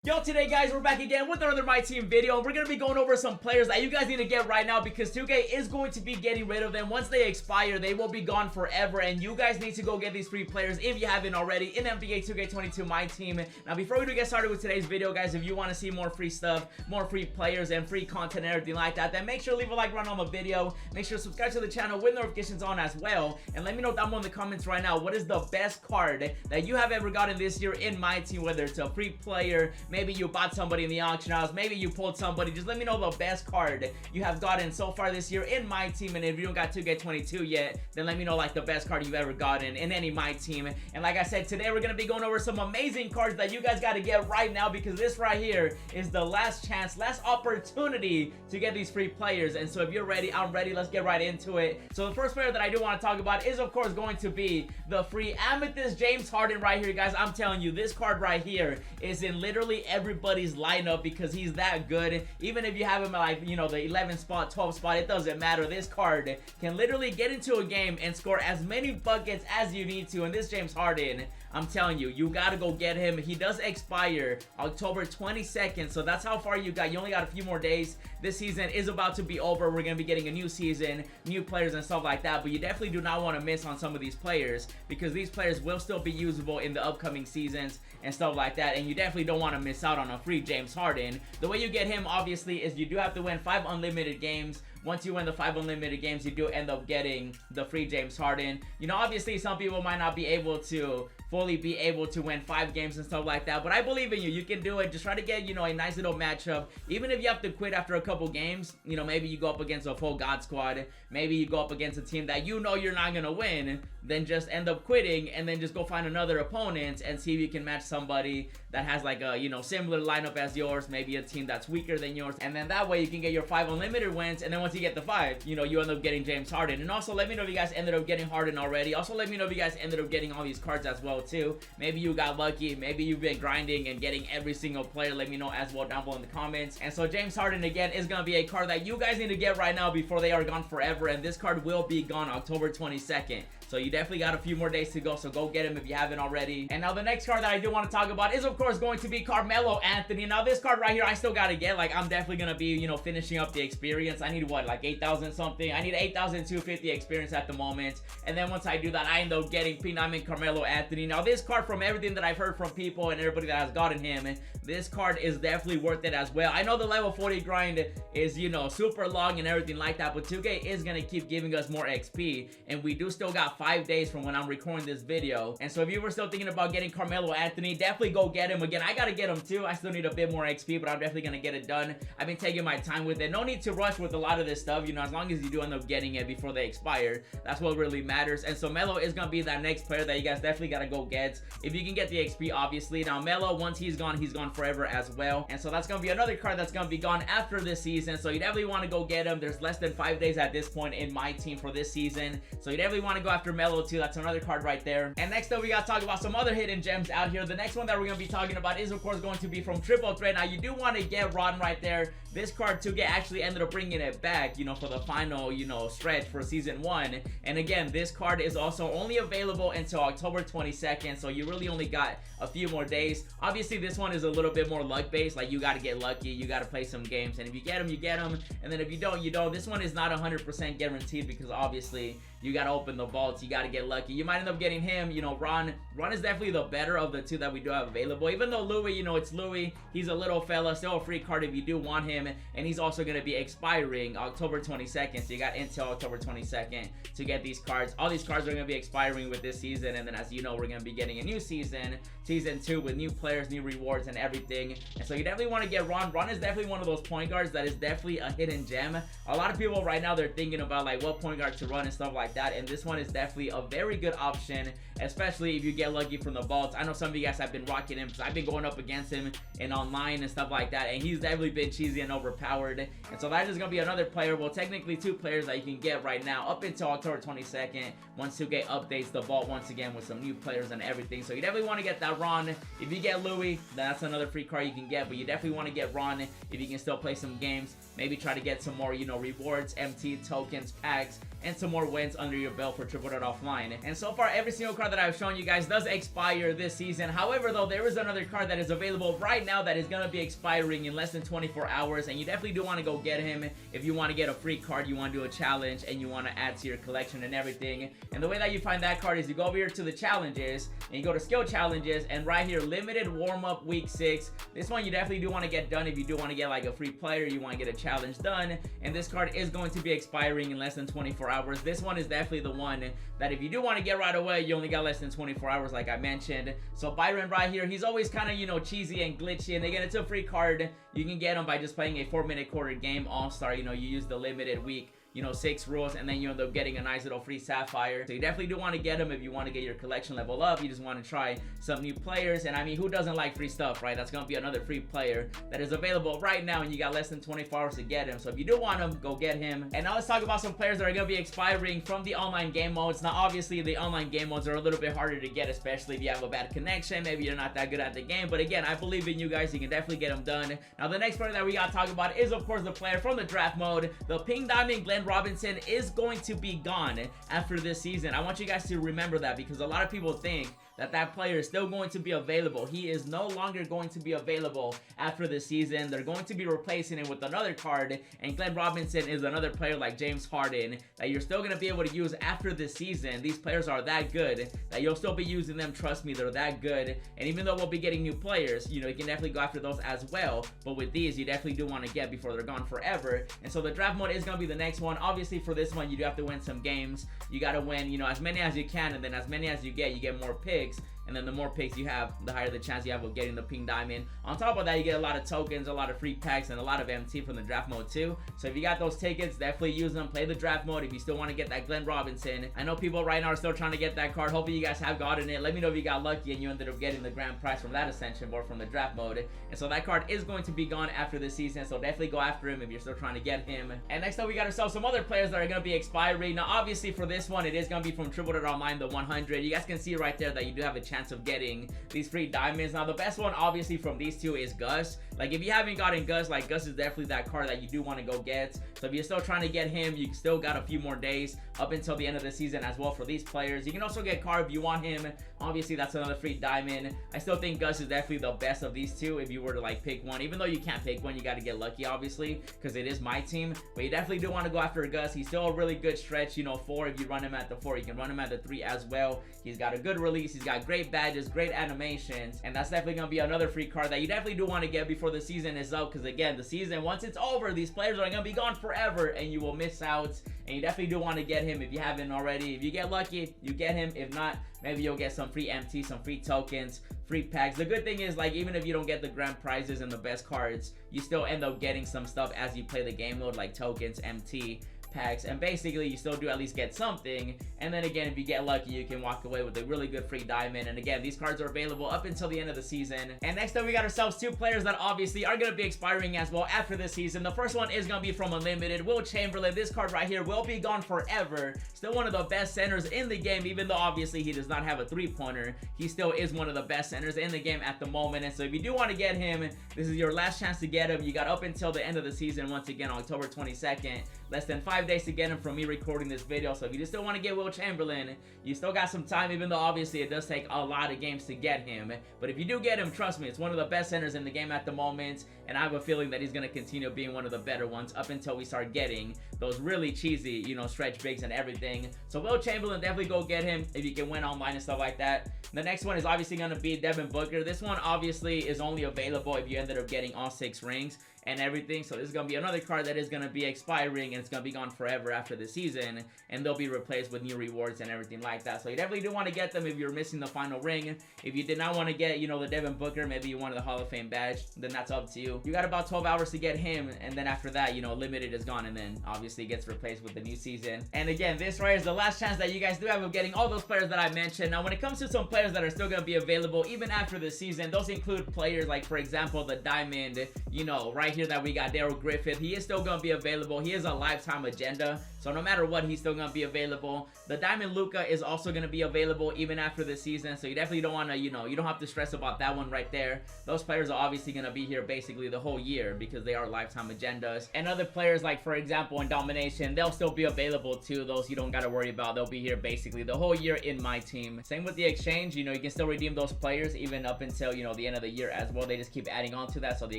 Yo, today guys, we're back again with another My Team video, and we're going to be going over some players that you guys need to get right now because 2K is going to be getting rid of them. Once they expire, they will be gone forever, and you guys need to go get these free players if you haven't already in NBA 2K22 Myteam. Now, before we do get started with today's video, guys, if you want to see more free stuff, more free players, and free content and everything like that, then make sure to leave a like right on the video. Make sure to subscribe to the channel with notifications on as well, and let me know down below in the comments right now, what is the best card that you have ever gotten this year in My Team, whether it's a free player, maybe you bought somebody in the auction house, maybe you pulled somebody. Just let me know the best card you have gotten so far this year in My Team, and if you don't got 2K22 yet, then let me know like the best card you've ever gotten in any My Team. And like I said, today we're gonna be going over some amazing cards that you guys got to get right now, because this right here is the last chance, last opportunity to get these free players. And so if you're ready, I'm ready. Let's get right into it. So the first player that I do want to talk about is of course going to be the free amethyst James Harden right here, guys. I'm telling you, this card right here is in literally everybody's lineup because he's that good. Even if you have him at, like, you know, the 11 spot, 12 spot, it doesn't matter. This card can literally get into a game and score as many buckets as you need to. And this James Harden, I'm telling you, you gotta go get him. He does expire October 22nd, so that's how far you got. You only got a few more days. This season is about to be over. We're gonna be getting a new season, new players and stuff like that, but you definitely do not want to miss on some of these players because these players will still be usable in the upcoming seasons and stuff like that, and you definitely don't want to miss out on a free James Harden. The way you get him, obviously, is you do have to win 5 unlimited games. Once you win the 5 unlimited games, you do end up getting the free James Harden. You know, obviously, some people might not be able to fully be able to win 5 games and stuff like that, but I believe in you. You can do it. Just try to get, you know, a nice little matchup. Even if you have to quit after a couple games, you know, maybe you go up against a full God squad, maybe you go up against a team that you know you're not gonna win, then just end up quitting and then just go find another opponent and see if you can match somebody that has like a, you know, similar lineup as yours, maybe a team that's weaker than yours, and then that way you can get your 5 unlimited wins. And then once you get the 5, you know, you end up getting James Harden. And also let me know if you guys ended up getting Harden already. Also let me know if you guys ended up getting all these cards as well too. Maybe you got lucky, maybe you've been grinding and getting every single player. Let me know as well down below in the comments. And so James Harden again is gonna be a card that you guys need to get right now before they are gone forever, and this card will be gone October 22nd. So you definitely got a few more days to go, so go get him if you haven't already. And now the next card that I do want to talk about is of course going to be Carmelo Anthony. Now this card right here I still gotta get. Like, I'm definitely gonna be, you know, finishing up the experience. I need what, like 8,000 something? I need 8,250 experience at the moment. And then once I do that, I end up getting P9 Carmelo Anthony. Now this card, from everything that I've heard from people and everybody that has gotten him, this card is definitely worth it as well. I know the level 40 grind is, you know, super long and everything like that, but 2K is gonna keep giving us more XP, and we do still got 5 days from when I'm recording this video. And so if you were still thinking about getting Carmelo Anthony, definitely go get him. Again, I gotta get him too. I still need a bit more XP, but I'm definitely gonna get it done. I've been taking my time with it. No need to rush with a lot of this stuff, you know, as long as you do end up getting it before they expire. That's what really matters. And so Melo is gonna be that next player that you guys definitely gotta go get if you can get the XP, obviously. Now Melo, once he's gone forever as well. And so that's gonna be another card that's gonna be gone after this season, so you definitely want to go get him. There's less than 5 days at this point in My Team for this season, so you definitely want to go after Melo too. That's another card right there. And next up, we gotta talk about some other hidden gems out here. The next one that we're gonna be talking about is of course going to be from Triple Threat. Now you do want to get Ron right there. This card 2K actually ended up bringing it back, you know, for the final, you know, stretch for season 1. And again, this card is also only available until October 22nd, so you really only got a few more days. Obviously this one is a little bit more luck based. Like, you got to get lucky, you got to play some games, and if you get them, you get them, and then if you don't, you don't. This one is not 100% guaranteed because obviously you got to open the vaults, you got to get lucky. You might end up getting him, you know. Ron is definitely the better of the two that we do have available, even though Louis, you know, it's Louis, he's a little fella, still a free card if you do want him, and he's also going to be expiring October 22nd, so you got until October 22nd to get these cards. All these cards are going to be expiring with this season, and then as you know, we're going to be getting a new season, season 2, with new players, new rewards, and everything. And so you definitely want to get Ron. Ron is definitely one of those point guards that is definitely a hidden gem. A lot of people right now, they're thinking about like what point guard to run and stuff like that, and this one is definitely a very good option, especially if you get lucky from the vaults. I know some of you guys have been rocking him because I've been going up against him in online and stuff like that, and he's definitely been cheesy and overpowered. And so that is going to be another player, well, technically 2 players that you can get right now up until October 22nd once 2K updates the vault once again with some new players and everything. So you definitely want to get that Ron. If you get Louis, then that's another free card you can get, but you definitely want to get Ron if you can still play some games. Maybe try to get some more, you know, rewards, MT tokens, packs, and some more wins. under your belt for triple threat offline. And so far, every single card that I've shown you guys does expire this season. However, though, there is another card that is available right now that is going to be expiring in less than 24 hours, and you definitely do want to go get him if you want to get a free card, you want to do a challenge, and you want to add to your collection and everything. And the way that you find that card is you go over here to the challenges, and you go to skill challenges, and right here, limited warm-up week 6. This one you definitely do want to get done if you do want to get like a free player, you want to get a challenge done, and this card is going to be expiring in less than 24 hours. This one is definitely the one that if you do want to get right away, you only got less than 24 hours like I mentioned. So Byron right here, he's always kind of, you know, cheesy and glitchy, and again, it's a free card. You can get him by just playing a 4-minute quarter game all-star. You know, you use the limited week, you know, 6 rules, and then you end up getting a nice little free sapphire. So you definitely do want to get them if you want to get your collection level up. You just want to try some new players, and I mean, who doesn't like free stuff, right? That's gonna be another free player that is available right now, and you got less than 24 hours to get him. So if you do want him, go get him. And now let's talk about some players that are gonna be expiring from the online game modes. Now obviously the online game modes are a little bit harder to get, especially if you have a bad connection, maybe you're not that good at the game, but again, I believe in you guys. You can definitely get them done. Now the next player that we gotta talk about is of course the player from the draft mode. The pink diamond Glen Robinson is going to be gone after this season. I want you guys to remember that, because a lot of people think that player is still going to be available. He is no longer going to be available after the season. They're going to be replacing it with another card, and Glen Robinson is another player like James Harden that you're still going to be able to use after the season. These players are that good that you'll still be using them. Trust me, they're that good. And even though we'll be getting new players, you know, you can definitely go after those as well, but with these you definitely do want to get before they're gone forever. And so the draft mode is going to be the next one. Obviously for this one you do have to win some games. You got to win, you know, as many as you can, and then as many as you get more picks. And then the more picks you have, the higher the chance you have of getting the pink diamond. On top of that, you get a lot of tokens, a lot of free packs, and a lot of MT from the draft mode too. So if you got those tickets, definitely use them. Play the draft mode if you still want to get that Glen Robinson. I know people right now are still trying to get that card. Hopefully you guys have gotten it. Let me know if you got lucky and you ended up getting the grand prize from that ascension board from the draft mode. And so that card is going to be gone after this season, so definitely go after him if you're still trying to get him. And next up, we got ourselves some other players that are going to be expiring. Now obviously for this one, it is going to be from Triple Threat Online, the 100. You guys can see right there that you do have a chance of getting these free diamonds. Now the best one obviously from these two is Gus. Like if you haven't gotten Gus, like Gus is definitely that card that you do want to go get. So if you're still trying to get him, you still got a few more days up until the end of the season as well for these players. You can also get Carl if you want him. Obviously that's another free diamond. I still think Gus is definitely the best of these two if you were to like pick one. Even though you can't pick one, you got to get lucky obviously because it is my team. But you definitely do want to go after Gus. He's still a really good stretch, you know, 4 if you run him at the 4. You can run him at the 3 as well. He's got a good release. He's got great badges, great animations, and that's definitely going to be another free card that you definitely do want to get before the season is up, because again, the season, once it's over, these players are going to be gone forever and you will miss out. And you definitely do want to get him if you haven't already. If you get lucky, you get him. If not, maybe you'll get some free MT, some free tokens, free packs. The good thing is, like, even if you don't get the grand prizes and the best cards, you still end up getting some stuff as you play the game mode, like tokens, MT, packs, and basically you still do at least get something. And then again, if you get lucky, you can walk away with a really good free diamond. And again, these cards are available up until the end of the season. And next up, we got ourselves 2 players that obviously are going to be expiring as well after this season. The first one is going to be from Unlimited, Will Chamberlain. This card right here will be gone forever. Still one of the best centers in the game, even though obviously he does not have a 3-pointer. He still is one of the best centers in the game at the moment. And so if you do want to get him, this is your last chance to get him. You got up until the end of the season, once again, October 22nd. Less than 5 days to get him from me recording this video. So if you just still want to get Will Chamberlain, you still got some time, even though obviously it does take a lot of games to get him. But if you do get him, trust me, it's one of the best centers in the game at the moment, and I have a feeling that he's going to continue being one of the better ones up until we start getting those really cheesy, you know, stretch bigs and everything. So Will Chamberlain, definitely go get him if you can win online and stuff like that. The next one is obviously going to be Devin Booker. This one obviously is only available if you ended up getting all 6 rings and everything. So this is going to be another card that is going to be expiring, and it's going to be gone forever after the season, and they'll be replaced with new rewards and everything like that. So you definitely do want to get them if you're missing the final ring. If you did not want to get, you know, the Devin Booker, maybe you wanted the Hall of Fame badge, then that's up to you. You got about 12 hours to get him, and then after that, you know, limited is gone, and then obviously gets replaced with the new season. And again, this right is the last chance that you guys do have of getting all those players that I mentioned. Now when it comes to some players that are still going to be available even after the season, those include players like, for example, the diamond, you know, right here that we got Daryl Griffith. He is still gonna be available. He is a lifetime agenda, so no matter what, he's still gonna be available. The Diamond Luka is also gonna be available even after the season, so you definitely don't want to, you know, you don't have to stress about that one right there. Those players are obviously gonna be here basically the whole year because they are lifetime agendas. And other players, like for example in Domination, they'll still be available too. Those you don't gotta worry about. They'll be here basically the whole year in my team. Same with the exchange. You know, you can still redeem those players even up until, you know, the end of the year as well. They just keep adding on to that. So the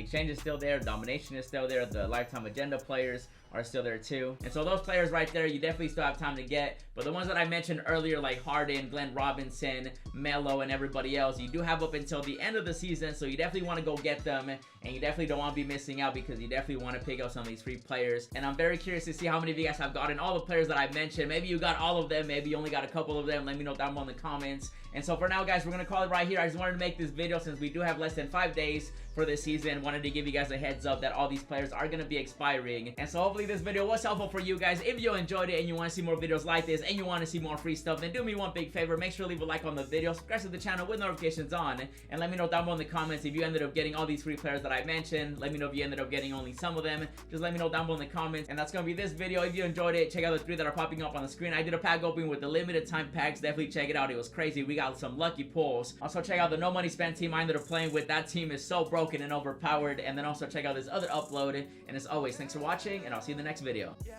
exchange is still there, Domination is still there, the lifetime agenda players are still there too. And so those players right there, you definitely still have time to get. But the ones that I mentioned earlier, like Harden, Glen Robinson, Melo, and everybody else, you do have up until the end of the season, so you definitely want to go get them. And you definitely don't want to be missing out because you definitely want to pick up some of these free players. And I'm very curious to see how many of you guys have gotten all the players that I mentioned. Maybe you got all of them, maybe you only got a couple of them. Let me know down below in the comments. And so for now, guys, we're going to call it right here. I just wanted to make this video since we do have less than 5 days for this season. Wanted to give you guys a heads up that all these players are going to be expiring. And so hopefully this video was helpful for you guys. If you enjoyed it and you want to see more videos like this and you want to see more free stuff, then do me one big favor. Make sure to leave a like on the video, subscribe to the channel with notifications on, and let me know down below in the comments if you ended up getting all these free players that I mentioned. Let me know if you ended up getting only some of them. Just let me know down below in the comments. And that's going to be this video. If you enjoyed it, check out the 3 that are popping up on the screen. I did a pack opening with the limited time packs. Definitely check it out. It was crazy. We got some lucky pulls. Also check out the no money spent team I ended up playing with. That team is so broken and overpowered. And then also check out this other upload. And as always, thanks for watching, and I'll see you in the next video. Yeah,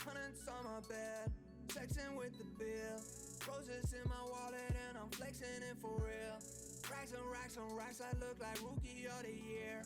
hundreds on my bed, texting with the bill, roses in my wallet, and I'm flexing it for real. Racks and racks and racks, I look like rookie of the year.